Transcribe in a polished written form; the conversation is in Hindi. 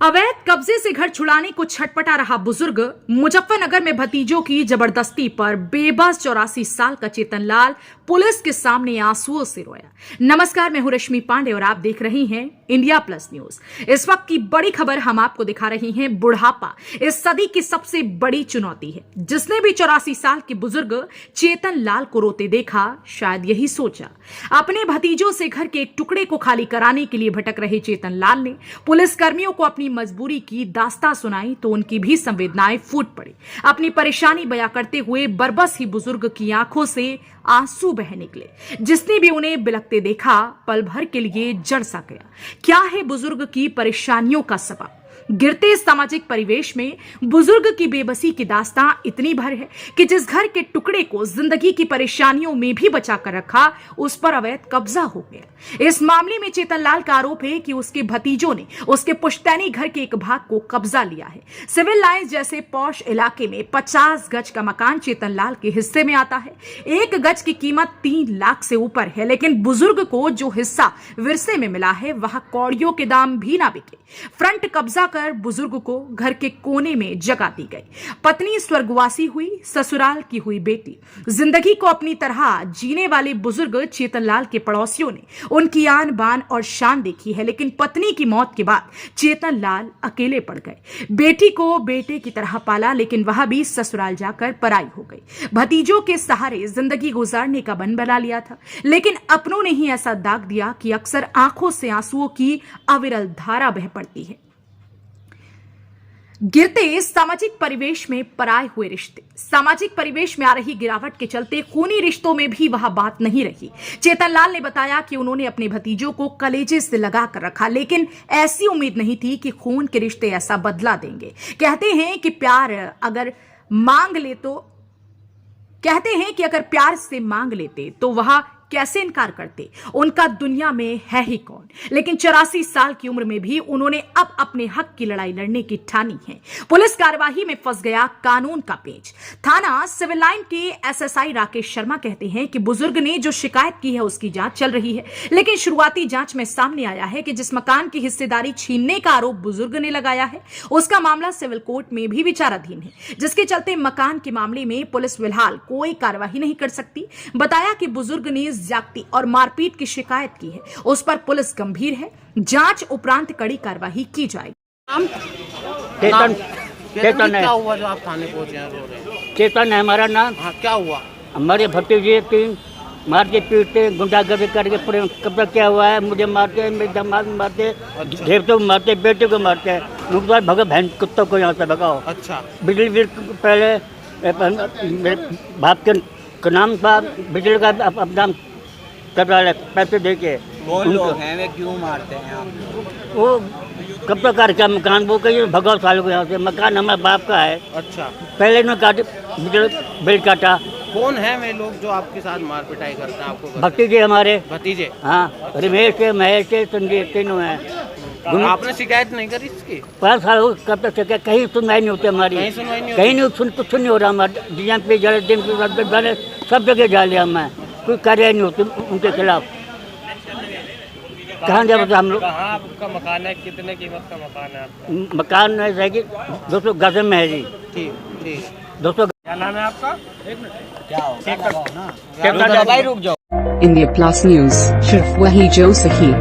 अवैध कब्जे से घर छुड़ाने को छटपटा रहा बुजुर्ग। मुजफ्फरनगर में भतीजों की जबरदस्ती पर बेबस 84 साल का चेतन लाल पुलिस के सामने आंसुओं से रोया। नमस्कार, मैं हूं रश्मि पांडे और आप देख रही हैं इंडिया प्लस न्यूज। इस वक्त की बड़ी खबर हम आपको दिखा रही हैं। बुढ़ापा इस सदी की सबसे बड़ी चुनौती है। जिसने भी 84 साल के बुजुर्ग चेतन लाल को रोते देखा, शायद यही सोचा। अपने भतीजों से घर के एक टुकड़े को खाली कराने के लिए भटक रहे चेतन लाल ने पुलिस कर्मियों को अपनी मजबूरी की दास्तां सुनाई तो उनकी भी संवेदनाएं फूट पड़ी। अपनी परेशानी बयां करते हुए बरबस ही बुजुर्ग की आंखों से आंसू बह निकले। जिसने भी उन्हें बिलखते देखा, पल भर के लिए जड़ सा गया। क्या है बुजुर्ग की परेशानियों का सबब? गिरते सामाजिक परिवेश में बुजुर्ग की बेबसी की दास्तां इतनी भर है कि जिस घर के टुकड़े को जिंदगी की परेशानियों में भी बचा कर रखा, उस पर अवैध कब्जा हो गया। इस मामले में चेतन लाल का आरोप है कि उसके भतीजों ने उसके पुश्तैनी घर के एक भाग को कब्जा लिया है। सिविल लाइंस जैसे पॉश इलाके में 50 गज का मकान चेतन लाल के हिस्से में आता है। 1 गज की कीमत 3 लाख से ऊपर है, लेकिन बुजुर्ग को जो हिस्सा विरसे में मिला है वह कौड़ियों के दाम भी ना बिके। फ्रंट कब्जा कर बुजुर्ग को घर के कोने में जगह दी गई। पत्नी स्वर्गवासी हुई, ससुराल की हुई बेटी। जिंदगी को अपनी तरह जीने वाले बुजुर्ग चेतन लाल के पड़ोसियों ने उनकी आन बान और शान देखी है, लेकिन पत्नी की मौत के बाद चेतन लाल अकेले पड़ गए। बेटी को बेटे की तरह पाला, लेकिन वह भी ससुराल जाकर पराई हो गई। भतीजों के सहारे जिंदगी गुजारने का बन बना लिया था, लेकिन अपनों ने ही ऐसा दाग दिया कि अक्सर आंखों से आंसुओं की अविरल धारा बह पड़ती है। गिरते सामाजिक परिवेश में पराए हुए रिश्ते। सामाजिक परिवेश में आ रही गिरावट के चलते खूनी रिश्तों में भी वह बात नहीं रही। चेतन लाल ने बताया कि उन्होंने अपने भतीजों को कलेजे से लगा कर रखा, लेकिन ऐसी उम्मीद नहीं थी कि खून के रिश्ते ऐसा बदला देंगे। कहते हैं कि अगर प्यार से मांग लेते तो वह कैसे इनकार करते। उनका दुनिया में है ही कौन। लेकिन 84 साल की उम्र में भी उन्होंने अब अपने हक की लड़ाई लड़ने की ठानी है। पुलिस कार्यवाही में फंस गया कानून का पेच। थाना सिविल लाइन के एसएसआई राकेश शर्मा कहते हैं कि बुजुर्ग ने जो शिकायत की है उसकी जांच चल रही है, लेकिन शुरुआती जांच में सामने आया है कि जिस मकान की हिस्सेदारी छीनने का आरोप बुजुर्ग ने लगाया है, उसका मामला सिविल कोर्ट में भी विचाराधीन है, जिसके चलते मकान के मामले में पुलिस फिलहाल कोई कार्यवाही नहीं कर सकती। बताया कि बुजुर्ग ने जागती और मारपीट की शिकायत की है, उस पर पुलिस गंभीर है। जांच उपरांत कड़ी कार्रवाई की जाएगी। चेतन है। क्या हुआ जो आप थाने पहुंचे हैं, रो रहे हैं? चेतन है हमारा नाम। हाँ, क्या हुआ? हमारे भतीजे 3 मारते पीटते गुंडागर्दी करके पूरे कब्जा किया हुआ है। मुझे मारते हैं, मेरे दामाद मारते, देवते को मारते, बेटे को मारते हैं। भगा बहन कुत्तों को यहाँ से भगाओ। अच्छा। बिजली बिल पहले मेरे बाप के नाम पर बिजली का अपना कर रहा है, पैसे दे के। कौन लोग हैं, वे क्यों मारते हैं आप? वो कब्जा करके मकान वो कहीं भगाओ सालों को यहाँ से। मकान हमारे बाप का है। अच्छा। पहले इन्होंने काटे बिल काटा। कौन है वे लोग जो आपके साथ मार पिटाई करते हैं? आपको भतीजे हमारे। भतीजे? हाँ, रमेश है, महेश है, संजीव, तीनों हैं। आपने शिकायत नहीं करी इसकी? 5 साल हो कब तक शिकायत, कहीं सुनवाई नहीं होती हमारी। कहीं सुनवाई नहीं कहीं नहीं, कुछ नहीं हो रहा हमारे। डीएमपी जाले सब जगह जा लिया, मैं कोई कार्य नहीं होती उनके खिलाफ। कहाँ जाए हम लोग? कहाँ आपका मकान है? कितने कीमत का मकान है आपका? मकान है कि 200 गज में है जी। ठीक ठीक। 200। क्या नाम है आपका? एक मिनट। क्या हो ना? रुक जाओ। इंडिया प्लस न्यूज, सिर्फ वही जो सही।